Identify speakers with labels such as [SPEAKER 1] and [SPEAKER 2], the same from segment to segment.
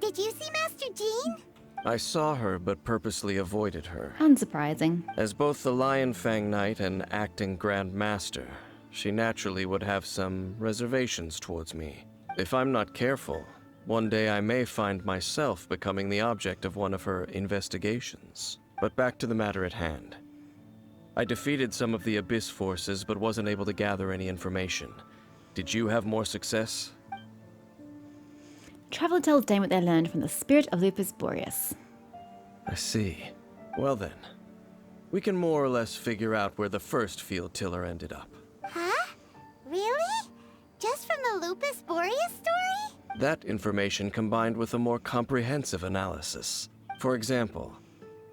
[SPEAKER 1] Did you see Master Jean?
[SPEAKER 2] I saw her, but purposely avoided her.
[SPEAKER 3] Unsurprising.
[SPEAKER 2] As both the Lion Fang Knight and acting Grand Master, she naturally would have some reservations towards me. If I'm not careful, one day I may find myself becoming the object of one of her investigations. But back to the matter at hand. I defeated some of the Abyss forces, but wasn't able to gather any information. Did you have more success?
[SPEAKER 3] Traveler tells Dane what they learned from the spirit of Lupus Boreas.
[SPEAKER 2] I see. Well then, we can more or less figure out where the first field tiller ended up.
[SPEAKER 1] Huh? Really? Just from the Lupus Boreas story?
[SPEAKER 2] That information combined with a more comprehensive analysis. For example,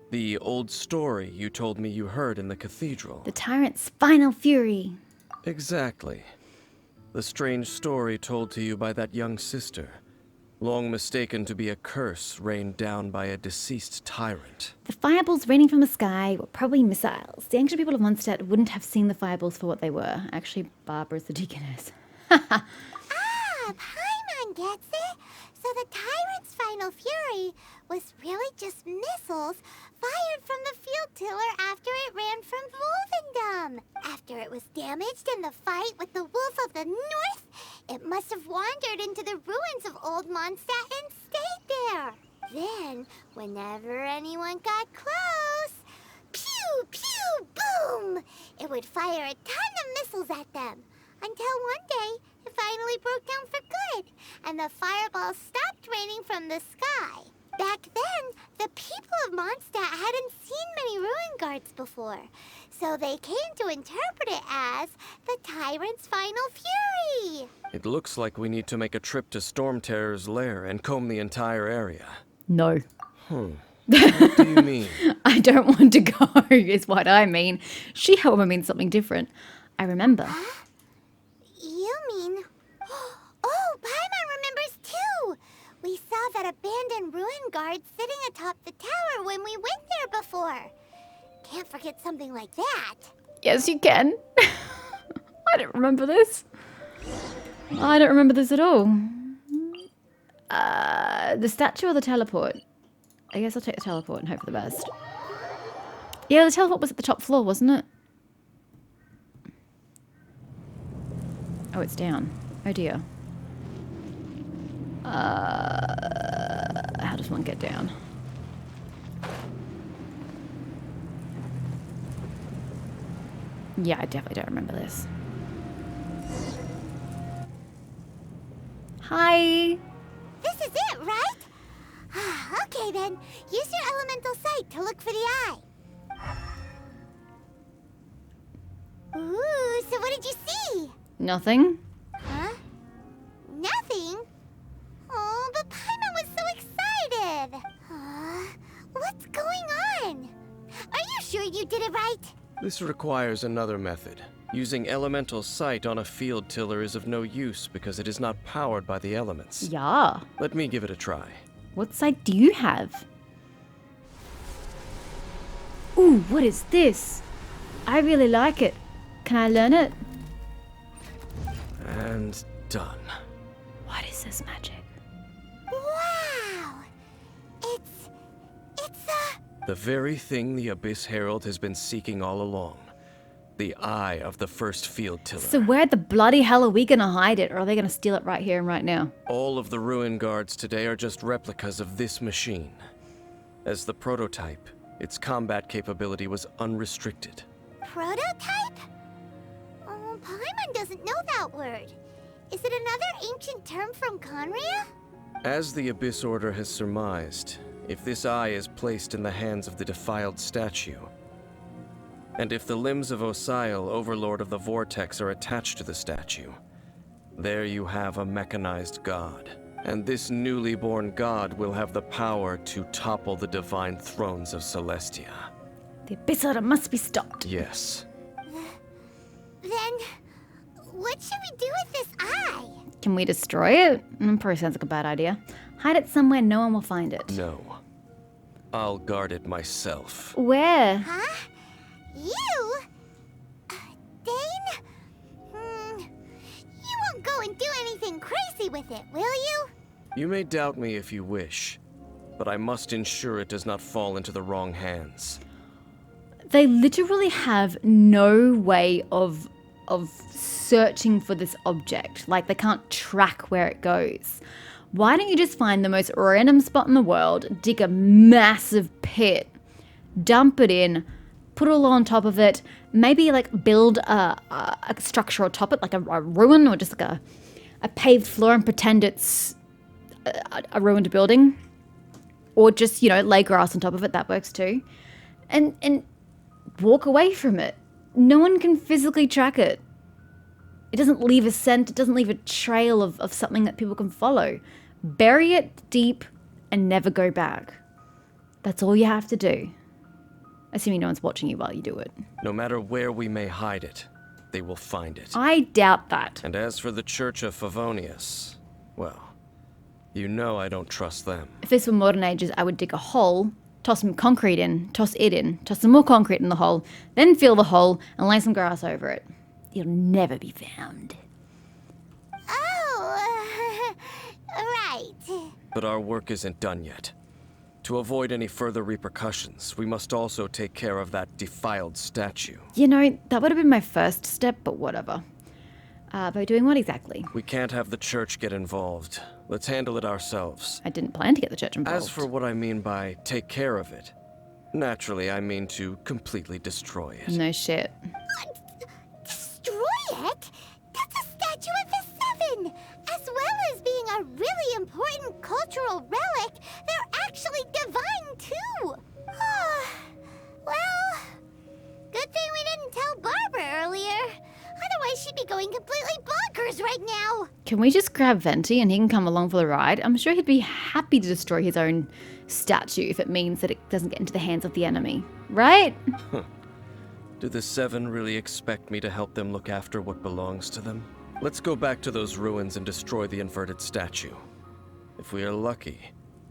[SPEAKER 2] the old story you told me you heard in the cathedral.
[SPEAKER 3] The tyrant's final fury.
[SPEAKER 2] Exactly. The strange story told to you by that young sister, long mistaken to be a curse rained down by a deceased tyrant.
[SPEAKER 3] The fireballs raining from the sky were probably missiles. The ancient people of Mondstadt wouldn't have seen the fireballs for what they were. Actually, Barbara's the deaconess.
[SPEAKER 1] Ah, Paimon gets it. So the tyrant's final fury was really just missiles fired from the field tiller after it ran from Wolvendom. After it was damaged in the fight with the Wolf of the North, it must have wandered into the ruins of Old Mondstadt and stayed there. Then, whenever anyone got close, pew, pew, boom! It would fire a ton of missiles at them. Until one day, it finally broke down for good, and the fireballs stopped raining from the sky. Back then, the people of Mondstadt hadn't seen many ruin guards before, so they came to interpret it as the tyrant's final fury.
[SPEAKER 2] It looks like we need to make a trip to Storm Terror's lair and comb the entire area.
[SPEAKER 3] No.
[SPEAKER 2] What do you mean?
[SPEAKER 3] I don't want to go, is what I mean. She, however, means something different. I remember.
[SPEAKER 1] Huh? You mean... Oh, Paimon remembers too! We saw that abandoned ruin guard sitting atop the tower when we went there before. Can't forget something like that.
[SPEAKER 3] Yes, you can. I don't remember this. I don't remember this at all. The statue or the teleport? I guess I'll take the teleport and hope for the best. Yeah, the teleport was at the top floor, wasn't it? Oh, it's down. Oh dear. How does one get down? Yeah, I definitely don't remember this. Hi!
[SPEAKER 1] This is it, right? Okay then, use your elemental sight to look for the eye. Ooh, so what did you see?
[SPEAKER 3] Nothing?
[SPEAKER 1] Huh? Nothing? Oh, but Paimon was so excited. What's going on? Are you sure you did it right?
[SPEAKER 2] This requires another method. Using elemental sight on a field tiller is of no use because it is not powered by the elements.
[SPEAKER 3] Yeah.
[SPEAKER 2] Let me give it a try.
[SPEAKER 3] What sight do you have? Ooh, what is this? I really like it. Can I learn it?
[SPEAKER 2] And done.
[SPEAKER 3] What is this magic?
[SPEAKER 1] Wow! It's
[SPEAKER 2] The very thing the Abyss Herald has been seeking all along. The eye of the first field tiller.
[SPEAKER 3] So where the bloody hell are we gonna hide it? Or are they gonna steal it right here and right now?
[SPEAKER 2] All of the ruin guards today are just replicas of this machine. As the prototype, its combat capability was unrestricted.
[SPEAKER 1] prototype? Oh, Paimon doesn't know that word. Is it another ancient term from Conria?
[SPEAKER 2] As the Abyss Order has surmised, if this eye is placed in the hands of the defiled statue, and if the limbs of Osial, Overlord of the Vortex, are attached to the statue, there you have a mechanized god. And this newly born god will have the power to topple the divine thrones of Celestia.
[SPEAKER 3] The Abyss Order must be stopped.
[SPEAKER 2] Yes.
[SPEAKER 1] Then, what should we do with this eye?
[SPEAKER 3] Can we destroy it? Probably sounds like a bad idea. Hide it somewhere no one will find it.
[SPEAKER 2] No. I'll guard it myself.
[SPEAKER 3] Where?
[SPEAKER 1] Huh? You? Dane? You won't go and do anything crazy with it, will you?
[SPEAKER 2] You may doubt me if you wish, but I must ensure it does not fall into the wrong hands.
[SPEAKER 3] They literally have no way of searching for this object. Like, they can't track where it goes. Why don't you just find the most random spot in the world, dig a massive pit, dump it in, put it all on top of it, maybe like build a structure on top of it, like a ruin, or just like a paved floor, and pretend it's a ruined building, or just, you know, lay grass on top of it. That works too, and walk away from it. No one can physically track it. It doesn't leave a scent. It doesn't leave a trail of something that people can follow. Bury it deep and never go back. That's all you have to do. Assuming no one's watching you while you do it.
[SPEAKER 2] No matter where we may hide it, they will find it.
[SPEAKER 3] I doubt that.
[SPEAKER 2] And as for the Church of Favonius, well, you know I don't trust them.
[SPEAKER 3] If this were modern ages, I would dig a hole, toss some concrete in, toss it in, toss some more concrete in the hole, then fill the hole and lay some grass over it. You'll never be found.
[SPEAKER 1] Oh, right.
[SPEAKER 2] But our work isn't done yet. To avoid any further repercussions, we must also take care of that defiled statue.
[SPEAKER 3] You know, that would have been my first step, but whatever. By doing what exactly?
[SPEAKER 2] We can't have the church get involved. Let's handle it ourselves.
[SPEAKER 3] I didn't plan to get the church involved.
[SPEAKER 2] As for what I mean by take care of it, naturally I mean to completely destroy it.
[SPEAKER 3] No shit.
[SPEAKER 1] Destroy it? That's a statue of the Seven! As well as being a really important cultural relic, they're actually divine too! Well, good thing we didn't tell Barbara earlier. Otherwise she'd be going completely bonkers right now!
[SPEAKER 3] Can we just grab Venti and he can come along for the ride? I'm sure he'd be happy to destroy his own statue if it means that it doesn't get into the hands of the enemy. Right?
[SPEAKER 2] Do the Seven really expect me to help them look after what belongs to them? Let's go back to those ruins and destroy the inverted statue. If we are lucky,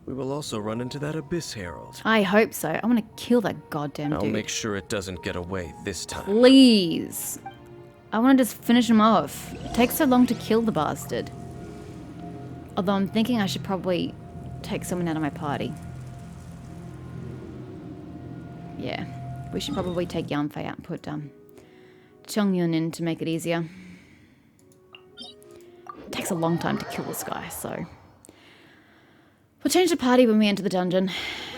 [SPEAKER 2] we will also run into that Abyss Herald.
[SPEAKER 3] I hope so. I want to kill that goddamn dude.
[SPEAKER 2] I'll make sure it doesn't get away this time.
[SPEAKER 3] Please. I want to just finish him off. It takes so long to kill the bastard. Although I'm thinking I should probably take someone out of my party. Yeah. We should probably take Yanfei out and put Chongyun in to make it easier. It takes a long time to kill this guy, so... We'll change the party when we enter the dungeon.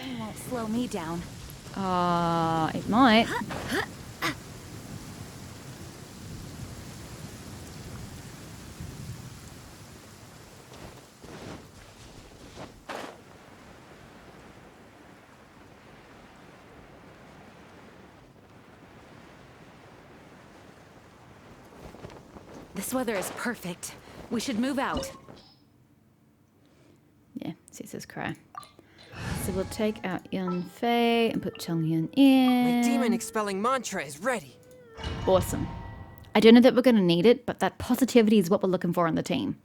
[SPEAKER 4] Rain won't slow me down.
[SPEAKER 3] It might.
[SPEAKER 4] This weather is perfect. We should move out.
[SPEAKER 3] Yeah, Caesar's cry. So we'll take out Yanfei and put Chongyun in.
[SPEAKER 5] My demon expelling mantra is ready.
[SPEAKER 3] Awesome. I don't know that we're going to need it, but that positivity is what we're looking for on the team.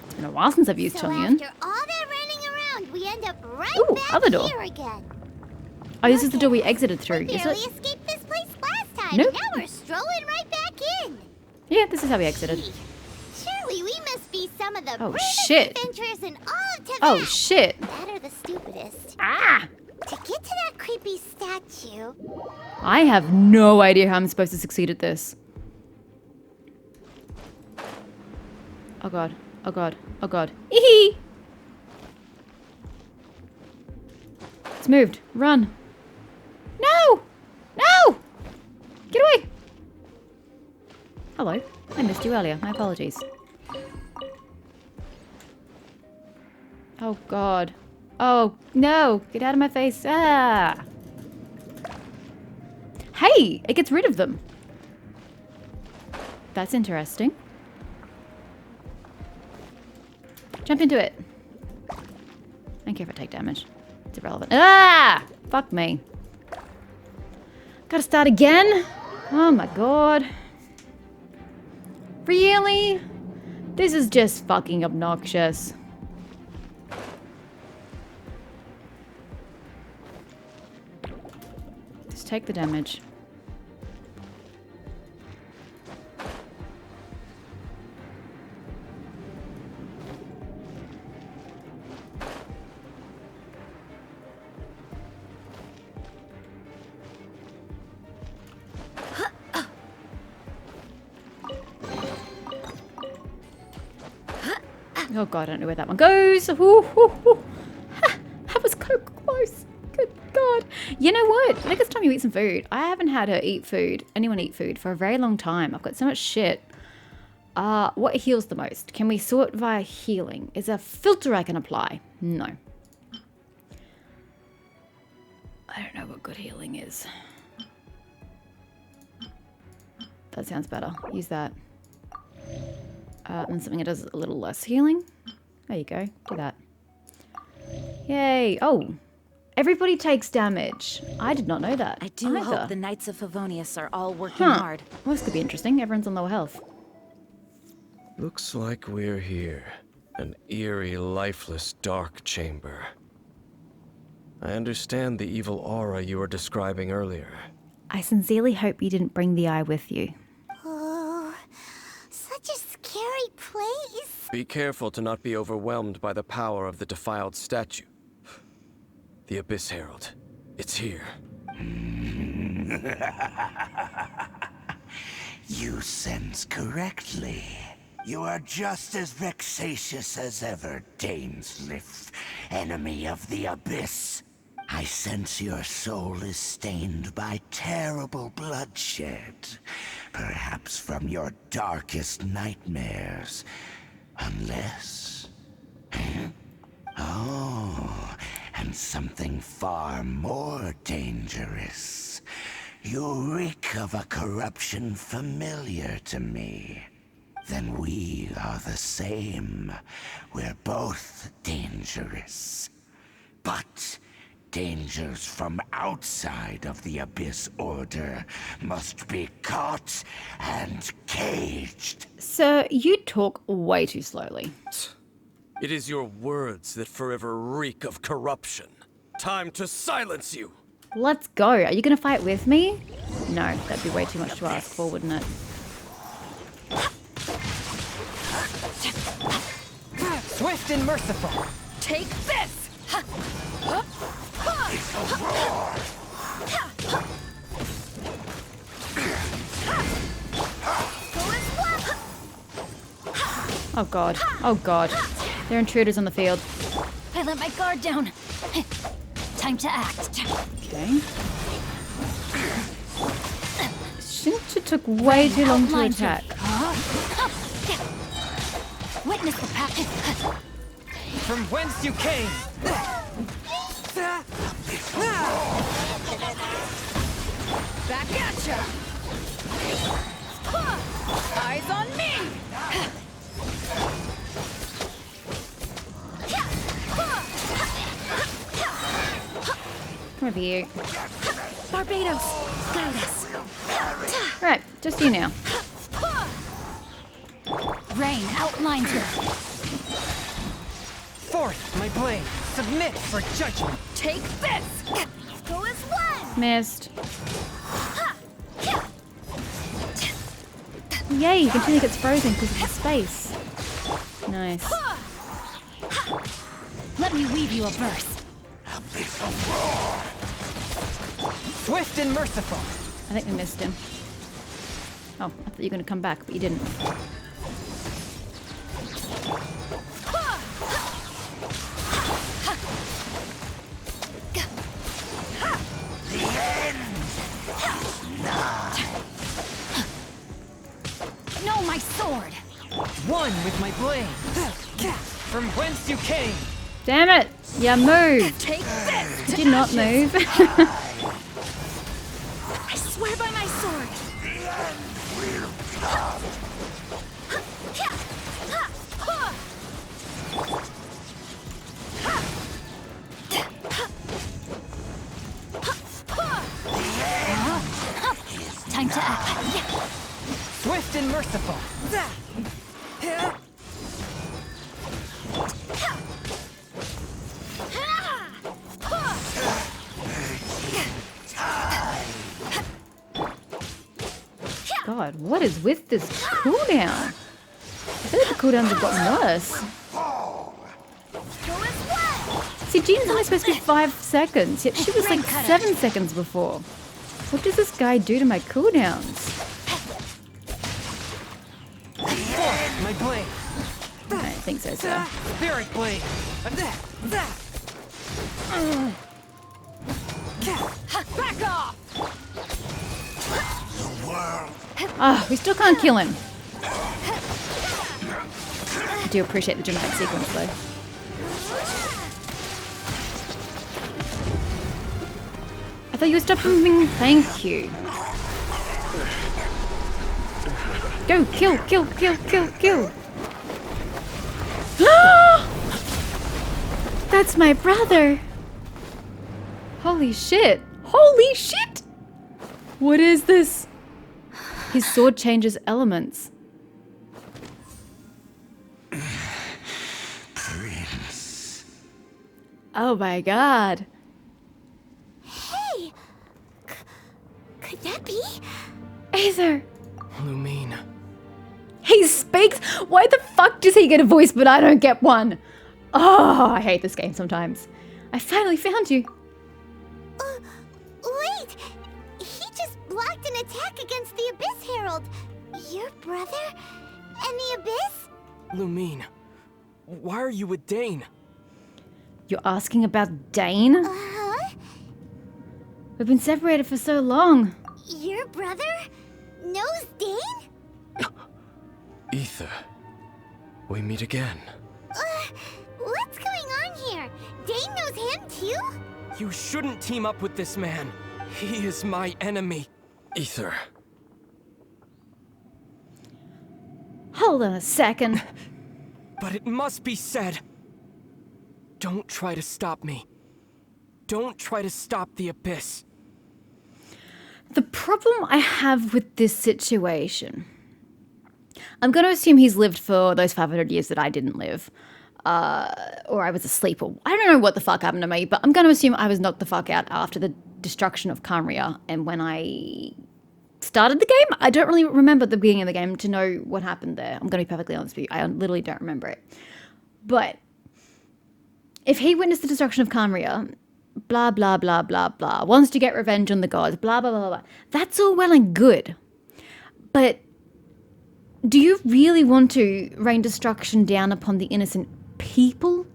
[SPEAKER 3] It's been a while since I've used
[SPEAKER 1] So
[SPEAKER 3] Chongyun.
[SPEAKER 1] after all that running around, we end up right
[SPEAKER 3] Ooh,
[SPEAKER 1] back
[SPEAKER 3] other door.
[SPEAKER 1] here again.
[SPEAKER 3] Oh, this is the door we exited through,
[SPEAKER 1] We
[SPEAKER 3] is
[SPEAKER 1] barely
[SPEAKER 3] it?
[SPEAKER 1] escaped this place last time.
[SPEAKER 3] Nope.
[SPEAKER 1] Now we're strolling right back in.
[SPEAKER 3] Yeah, this is how we exited.
[SPEAKER 1] Surely we must be some of the
[SPEAKER 3] Oh,
[SPEAKER 1] bravest
[SPEAKER 3] shit.
[SPEAKER 1] adventurers in all of Tibet.
[SPEAKER 3] Oh, shit.
[SPEAKER 1] That are the stupidest.
[SPEAKER 3] Ah!
[SPEAKER 1] To get to that creepy statue,
[SPEAKER 3] I have no idea how I'm supposed to succeed at this. Oh god. Oh god. Oh god. Hee. It's moved. Run. No! No! Get away! Hello. I missed you earlier. My apologies. Oh god. Oh no! Get out of my face. Ah! Hey! It gets rid of them. That's interesting. Jump into it. I don't care if I take damage. It's irrelevant. Ah! Fuck me. Gotta start again? Oh my god. Really? This is just fucking obnoxious. Just take the damage. Oh god, I don't know where that one goes. Ooh, ooh, ooh. Ha, that was so close. Good god. You know what? I think it's time you eat some food. I haven't had anyone eat food for a very long time. I've got so much shit. What heals the most? Can we sort via healing? Is there a filter I can apply? No. I don't know what good healing is. That sounds better. Use that. And something that does a little less healing. There you go. Do that. Yay. Oh. Everybody takes damage. I did not know that.
[SPEAKER 4] I do
[SPEAKER 3] either.
[SPEAKER 4] hope the Knights of Favonius are all working hard.
[SPEAKER 3] Well, this could be interesting. Everyone's on low health.
[SPEAKER 2] Looks like we're here. An eerie, lifeless, dark chamber. I understand the evil aura you were describing earlier.
[SPEAKER 3] I sincerely hope you didn't bring the eye with you.
[SPEAKER 1] Oh, such a scary place.
[SPEAKER 2] Be careful to not be overwhelmed by the power of the defiled statue. The Abyss Herald. It's here.
[SPEAKER 6] You sense correctly. You are just as vexatious as ever, Daneslif, enemy of the Abyss. I sense your soul is stained by terrible bloodshed, perhaps from your darkest nightmares. Unless... Oh, and something far more dangerous. You reek of a corruption familiar to me. Then we are the same. We're both dangerous. But dangers from outside of the Abyss Order must be caught and caged.
[SPEAKER 3] Sir, you talk way too slowly.
[SPEAKER 2] It is your words that forever reek of corruption. Time to silence you!
[SPEAKER 3] Let's go. Are you going to fight with me? No, that'd be way too much to ask for, wouldn't it?
[SPEAKER 5] Swift and merciful.
[SPEAKER 4] Take this!
[SPEAKER 3] Oh god. Oh god. There are intruders on the field.
[SPEAKER 4] I let my guard down. Time to act.
[SPEAKER 3] Okay. Shincha took way too long to attack.
[SPEAKER 4] Witness the path.
[SPEAKER 5] From whence you came.
[SPEAKER 4] Back at ya! Eyes on me!
[SPEAKER 3] Come over here.
[SPEAKER 4] Barbados, guide us.
[SPEAKER 3] Right, just you now.
[SPEAKER 4] Rain outlines her.
[SPEAKER 5] Forth, my blade. Submit for judgment.
[SPEAKER 4] Take this!
[SPEAKER 1] Go as one.
[SPEAKER 3] Missed. Yay, you continue gets frozen because of the space. Nice.
[SPEAKER 4] Let me weave you a verse.
[SPEAKER 5] Swift and merciful.
[SPEAKER 3] I think we missed him. Oh, I thought you were going to come back, but you didn't.
[SPEAKER 4] No, my sword!
[SPEAKER 5] One with my blade. From whence you came.
[SPEAKER 3] Damn it! Yeah, move!
[SPEAKER 4] Take this!
[SPEAKER 3] Did you not move?
[SPEAKER 4] I swear by my sword! Time to act.
[SPEAKER 5] Swift and merciful.
[SPEAKER 3] God, what is with this cooldown? I feel like the cooldowns have gotten worse. See, Jean's only supposed to be 5 seconds, yet she was like 7 seconds before. What does this guy do to my cooldowns?
[SPEAKER 5] Forth, my blade.
[SPEAKER 3] I don't think think so, sir.
[SPEAKER 5] Spirit Blade! Back off!
[SPEAKER 6] The world.
[SPEAKER 3] Ah, we still can't kill him. I do appreciate the dramatic sequence, though. I thought you were stopping. Thank you. Go, kill, kill, kill, kill, kill. That's my brother. Holy shit. Holy shit! What is this? His sword changes elements.
[SPEAKER 6] Prince.
[SPEAKER 3] Oh my god.
[SPEAKER 1] Hey! Could that be?
[SPEAKER 3] Aether.
[SPEAKER 5] Lumine.
[SPEAKER 3] He speaks? Why the fuck does he get a voice but I don't get one? Oh, I hate this game sometimes. I finally found you.
[SPEAKER 1] Wait! He just blocked an attack against the Abyss Herald. Your brother? And the Abyss?
[SPEAKER 5] Lumine. Why are you with Dane?
[SPEAKER 3] You're asking about Dane?
[SPEAKER 1] Huh?
[SPEAKER 3] We've been separated for so long.
[SPEAKER 1] Your brother knows Dane?
[SPEAKER 2] Aether, we meet again.
[SPEAKER 1] What's going on here? Dane knows him too?
[SPEAKER 5] You shouldn't team up with this man. He is my enemy.
[SPEAKER 2] Aether.
[SPEAKER 3] Hold on a second.
[SPEAKER 5] But it must be said. Don't try to stop me. Don't try to stop the Abyss.
[SPEAKER 3] The problem I have with this situation, I'm going to assume he's lived for those 500 years that I didn't live. Or I was asleep, or I don't know what the fuck happened to me, but I'm going to assume I was knocked the fuck out after the destruction of Khaenri'ah. And when I started the game, I don't really remember the beginning of the game to know what happened there. I'm going to be perfectly honest with you. I literally don't remember it. But if he witnessed the destruction of Khaenri'ah, blah, blah, blah, blah, blah, wants to get revenge on the gods, blah, blah, blah, blah, that's all well and good. But do you really want to rain destruction down upon the innocent people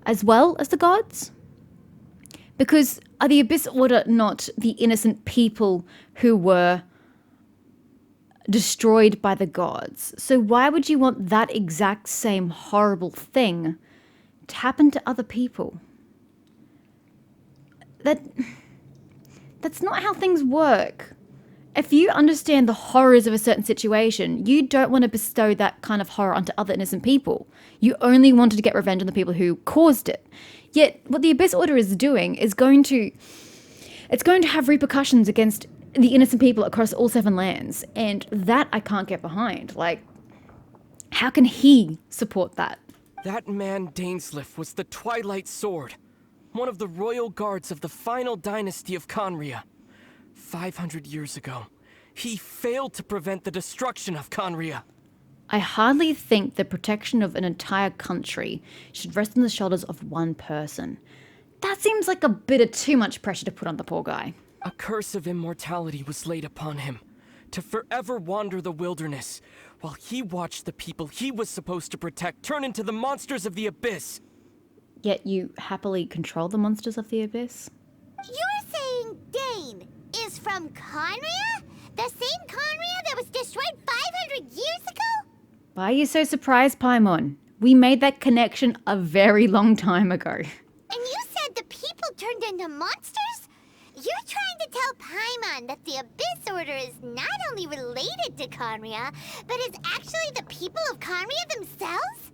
[SPEAKER 3] as well as the gods? Because are the Abyss Order not the innocent people who were destroyed by the gods? So why would you want that exact same horrible thing to happen to other people? That's not how things work. If you understand the horrors of a certain situation, you don't want to bestow that kind of horror onto other innocent people. You only wanted to get revenge on the people who caused it. Yet, what the Abyss Order is doing is going to have repercussions against the innocent people across all 7 lands. And that I can't get behind. Like, how can he support that?
[SPEAKER 5] That man Dainsleif was the Twilight Sword, one of the royal guards of the final dynasty of Khaenri'ah. 500 years ago, he failed to prevent the destruction of Khaenri'ah.
[SPEAKER 3] I hardly think the protection of an entire country should rest on the shoulders of one person. That seems like a bit of too much pressure to put on the poor guy.
[SPEAKER 5] A curse of immortality was laid upon him, to forever wander the wilderness, while he watched the people he was supposed to protect turn into the monsters of the Abyss.
[SPEAKER 3] Yet you happily control the monsters of the Abyss?
[SPEAKER 1] You're saying Dane is from Khaenri'ah? The same Khaenri'ah that was destroyed 500 years ago?
[SPEAKER 3] Why are you so surprised, Paimon? We made that connection a very long time ago.
[SPEAKER 1] And you said the people turned into monsters? You're trying to tell Paimon that the Abyss Order is not only related to Khaenri'ah, but is actually the people of Khaenri'ah themselves?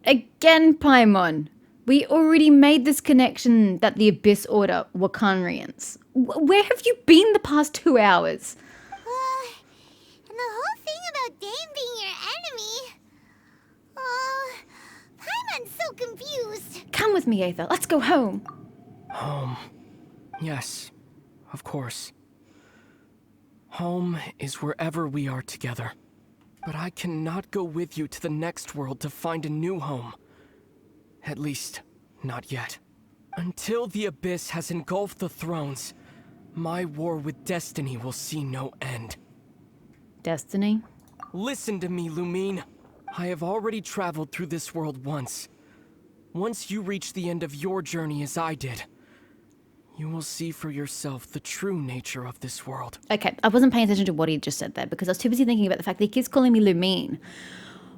[SPEAKER 3] Again, Paimon. We already made this connection that the Abyss Order were Khaenri'ans. Where have you been the past 2 hours?
[SPEAKER 1] And the whole thing about Dane being your enemy... Oh, Paimon's so confused.
[SPEAKER 3] Come with me, Aether. Let's go home.
[SPEAKER 5] Home. Yes, of course. Home is wherever we are together. But I cannot go with you to the next world to find a new home. At least, not yet. Until the Abyss has engulfed the thrones, my war with destiny will see no end.
[SPEAKER 3] Destiny?
[SPEAKER 5] Listen to me, Lumine. I have already traveled through this world once. Once you reach the end of your journey as I did, you will see for yourself the true nature of this world.
[SPEAKER 3] Okay, I wasn't paying attention to what he just said there because I was too busy thinking about the fact that he keeps calling me Lumine.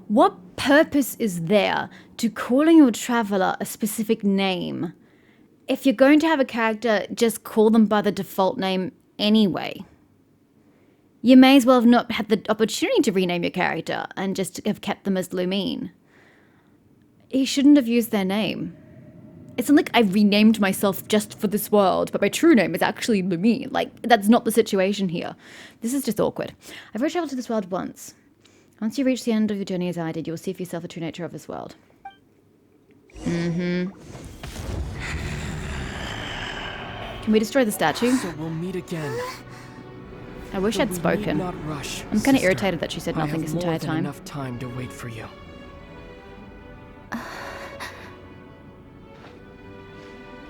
[SPEAKER 3] What purpose is there to calling your traveler a specific name? If you're going to have a character, just call them by the default name anyway. You may as well have not had the opportunity to rename your character and just have kept them as Lumine. He shouldn't have used their name. It's not like I renamed myself just for this world, but my true name is actually Lumine. Like, that's not the situation here. This is just awkward. I've already traveled to this world once. Once you reach the end of your journey as I did, you'll see for yourself the true nature of this world. Mm-hmm. Can we destroy the statue?
[SPEAKER 5] So we'll meet again.
[SPEAKER 3] I wish I'd spoken.
[SPEAKER 5] Rush,
[SPEAKER 3] I'm kind of
[SPEAKER 5] sister.
[SPEAKER 3] irritated that she said nothing this entire
[SPEAKER 5] I have more than
[SPEAKER 3] time.
[SPEAKER 5] enough time to wait for you.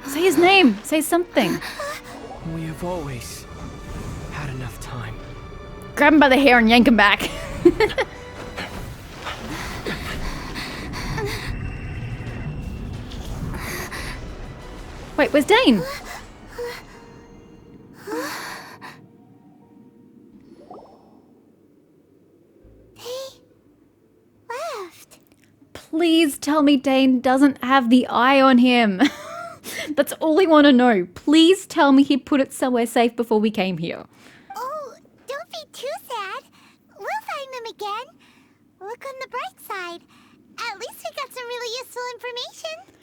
[SPEAKER 3] Say his name. Say something.
[SPEAKER 5] We have always had enough time.
[SPEAKER 3] Grab him by the hair and yank him back. Wait, where's Dane?
[SPEAKER 1] Left.
[SPEAKER 3] Please tell me Dane doesn't have the eye on him. That's all I want to know. Please tell me he put it somewhere safe before we came here.
[SPEAKER 1] Oh, don't be too sad. We'll find them again. Look on the bright side. At least we got some really useful information.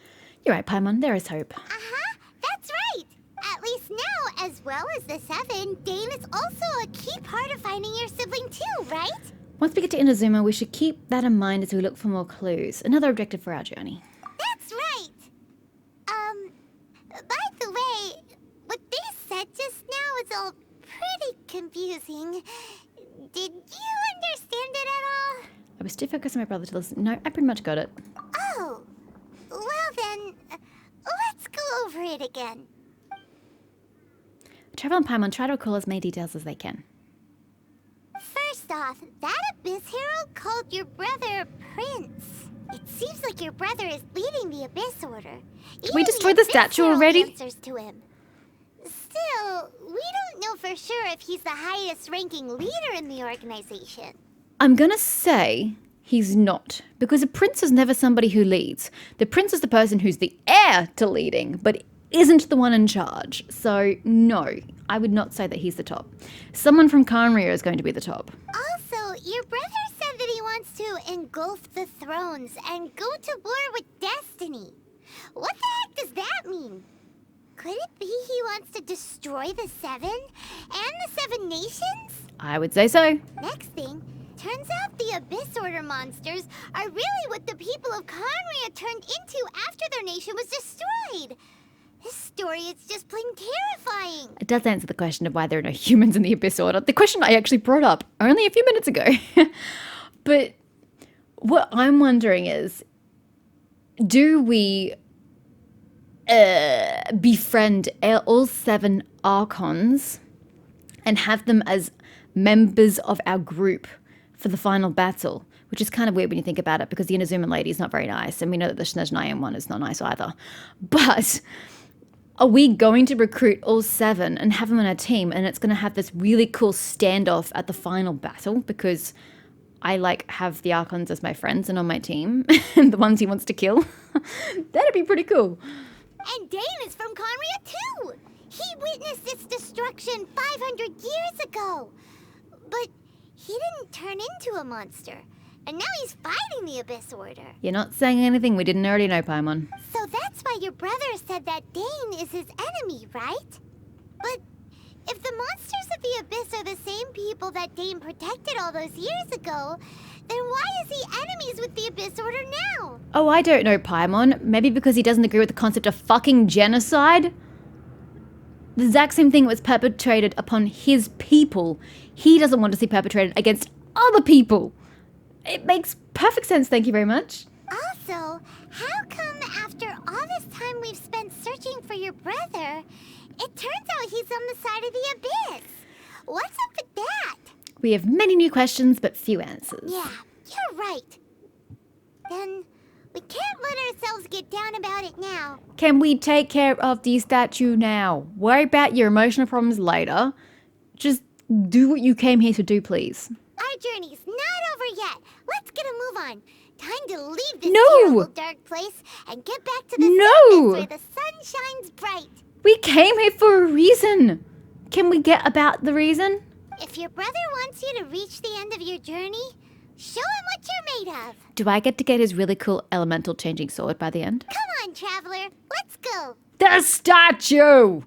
[SPEAKER 3] You're right, Paimon. There is hope.
[SPEAKER 1] Uh-huh, that's right. At least now, as well as the 7, Dane is also a key part of finding your sibling too, right?
[SPEAKER 3] Once we get to Inazuma, we should keep that in mind as we look for more clues. Another objective for our journey.
[SPEAKER 1] That's right. By the way, what they said just now is all pretty confusing. Did you understand it at all?
[SPEAKER 3] I was too focused on my brother to listen. No, I pretty much got it.
[SPEAKER 1] Oh, well then, let's go over it again.
[SPEAKER 3] Travel and Paimon try to recall as many details as they can.
[SPEAKER 1] First off, that Abyss Herald called your brother Prince. It seems like your brother is leading the Abyss Order.
[SPEAKER 3] Did we destroy the statue already?
[SPEAKER 1] Answers to him. Still, we don't know for sure if he's the highest-ranking leader in the organization.
[SPEAKER 3] I'm gonna say he's not, because a prince is never somebody who leads. The prince is the person who's the heir to leading, but isn't the one in charge. So, no, I would not say that he's the top. Someone from Kanria is going to be the top.
[SPEAKER 1] Also, your brother said that he wants to engulf the thrones and go to war with destiny. What the heck does that mean? Could it be he wants to destroy the 7 and the 7 nations?
[SPEAKER 3] I would say so.
[SPEAKER 1] Next thing, turns out the Abyss Order monsters are really what the people of Kanria turned into after their nation was destroyed. This story is just plain terrifying.
[SPEAKER 3] It does answer the question of why there are no humans in the Abyss Order. The question I actually brought up only a few minutes ago. But what I'm wondering is, do we befriend all 7 Archons and have them as members of our group for the final battle? Which is kind of weird when you think about it, because the Inazuma lady is not very nice, and we know that the Snezhnayan one is not nice either. But are we going to recruit all 7 and have them on our team, and it's going to have this really cool standoff at the final battle? Because I have the Archons as my friends and on my team, and the ones he wants to kill. That'd be pretty cool.
[SPEAKER 1] And Dane is from Kanria too. He witnessed its destruction 500 years ago. But he didn't turn into a monster. And now he's fighting the Abyss Order.
[SPEAKER 3] You're not saying anything we didn't already know, Paimon.
[SPEAKER 1] So that's why your brother said that Dane is his enemy, right? But if the monsters of the Abyss are the same people that Dane protected all those years ago, then why is he enemies with the Abyss Order now?
[SPEAKER 3] Oh, I don't know, Paimon. Maybe because he doesn't agree with the concept of fucking genocide? The exact same thing was perpetrated upon his people. He doesn't want to see perpetrated against other people. It makes perfect sense, thank you very much.
[SPEAKER 1] Also, how come after all this time we've spent searching for your brother, it turns out he's on the side of the Abyss? What's up with that?
[SPEAKER 3] We have many new questions, but few answers.
[SPEAKER 1] Yeah, you're right. then we can't let ourselves get down about it now.
[SPEAKER 3] Can we take care of the statue now? Worry about your emotional problems later. Just do what you came here to do, please.
[SPEAKER 1] Our journey's not over yet. Let's get a move on. Time to leave this
[SPEAKER 3] No!
[SPEAKER 1] terrible dark place and get back to the
[SPEAKER 3] No!
[SPEAKER 1] surface where the sun shines bright.
[SPEAKER 3] We came here for a reason. Can we get about the reason?
[SPEAKER 1] If your brother wants you to reach the end of your journey, show him what you're made of.
[SPEAKER 3] Do I get to get his really cool elemental changing sword by the end?
[SPEAKER 1] Come on, traveler. Let's go.
[SPEAKER 3] The statue!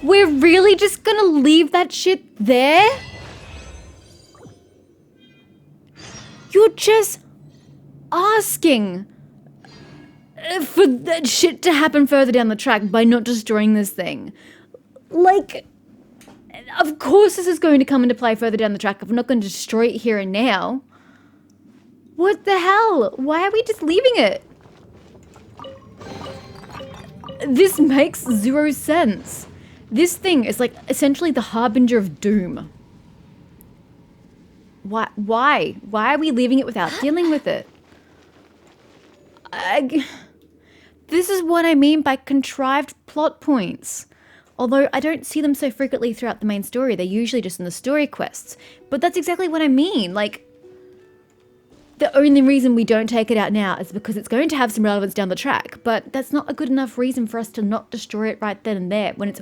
[SPEAKER 3] We're really just gonna leave that shit there? You're just asking for that shit to happen further down the track by not destroying this thing. Like, of course this is going to come into play further down the track if we're not going to destroy it here and now. What the hell? Why are we just leaving it? This makes zero sense. This thing is like essentially the harbinger of doom. Why? Why are we leaving it without dealing with it? This is what I mean by contrived plot points. Although I don't see them so frequently throughout the main story. They're usually just in the story quests. But that's exactly what I mean. Like, the only reason we don't take it out now is because it's going to have some relevance down the track. But that's not a good enough reason for us to not destroy it right then and there when it's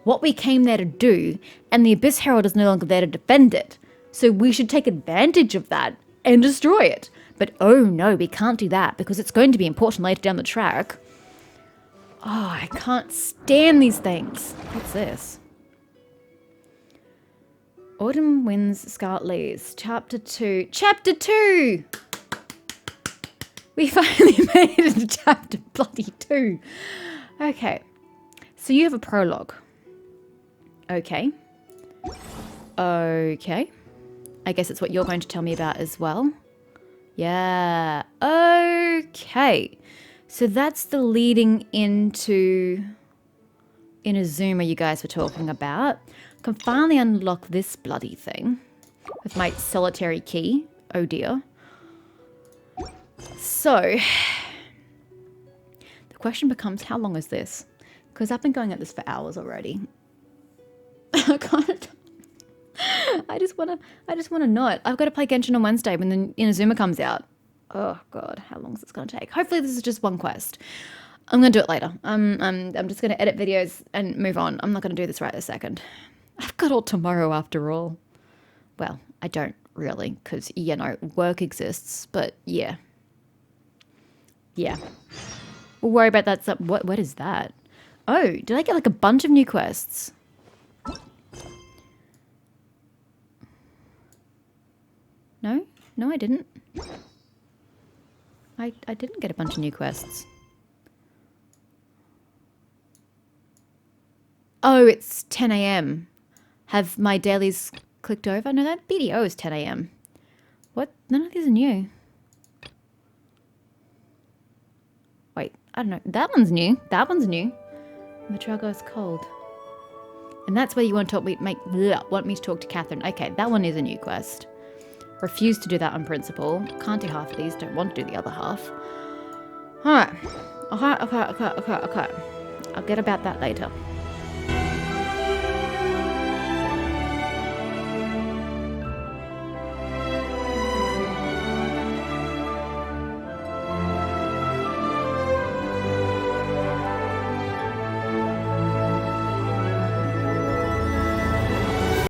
[SPEAKER 3] what we came there to do, and the Abyss Herald is no longer there to defend it. So we should take advantage of that and destroy it. But oh no, we can't do that because it's going to be important later down the track. Oh, I can't stand these things. What's this? Autumn Winds, Scarlet Leaves, Chapter 2. Chapter 2! We finally made it to Chapter bloody 2. Okay. So you have a prologue. Okay. Okay. I guess it's what you're going to tell me about as well. Yeah. Okay. So that's the leading into Inazuma you guys were talking about. I can finally unlock this bloody thing with my solitary key. Oh dear. So, the question becomes, how long is this? Because I've been going at this for hours already. I can't. I just wanna not. I've got to play Genshin on Wednesday when the Inazuma comes out. Oh god, how long is this gonna take? Hopefully this is just one quest. I'm gonna do it later. I'm just gonna edit videos and move on. I'm not gonna do this right this second. I've got all tomorrow after all. Well, I don't really, because you know, work exists. But yeah, yeah. We'll worry about that. What is that? Oh, did I get like a bunch of new quests? No? No, I didn't. I didn't get a bunch of new quests. Oh, it's 10 a.m. Have my dailies clicked over? No, that BDO is 10 a.m. What? None of these are new. Wait, I don't know. That one's new. That one's new. Matrago is cold. And that's where you want to want me to talk to Catherine. Okay, that one is a new quest. Refuse to do that on principle. Can't do half of these. Don't want to do the other half. Alright. Okay. I'll get about that later.